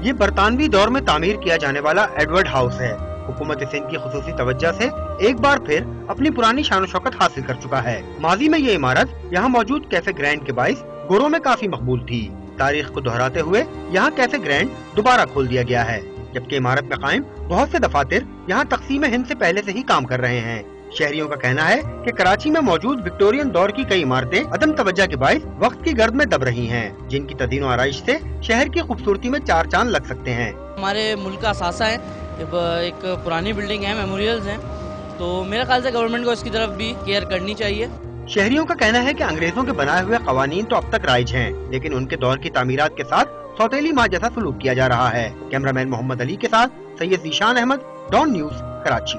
ये बरतानवी दौर में तामीर किया जाने वाला एडवर्ड हाउस है। हुकूमत सिंध की खुसूसी तवज्जो से एक बार फिर अपनी पुरानी शान शौकत हासिल कर चुका है। माजी में ये इमारत यहाँ मौजूद कैफे ग्रैंड के बाइस गोरों में काफी मकबूल थी। तारीख को दोहराते हुए यहाँ कैफे ग्रैंड दोबारा खोल दिया गया है, जबकि इमारत में कायम बहुत से दफातर यहाँ तकसीम हिंद से पहले से ही काम कर रहे हैं। शहरियों का कहना है कि कराची में मौजूद विक्टोरियन दौर की कई इमारतें अदम तवज्जो के बाइस वक्त की गर्द में दब रही हैं, जिनकी तदीन और आराइश से शहर की खूबसूरती में चार चांद लग सकते हैं। हमारे मुल्क का असासा है, एक पुरानी बिल्डिंग है, मेमोरियल्स हैं, तो मेरे ख्याल से गवर्नमेंट को इसकी तरफ भी केयर करनी चाहिए। शहरियों का कहना है कि अंग्रेजों के बनाए हुए कवानीन तो अब तक राइज हैं, लेकिन उनके दौर की तामीरात के साथ सौतेली माँ जैसा सलूक किया जा रहा है। कैमरामैन मोहम्मद अली के साथ सैयद ज़ीशान अहमद, डॉन न्यूज़, कराची।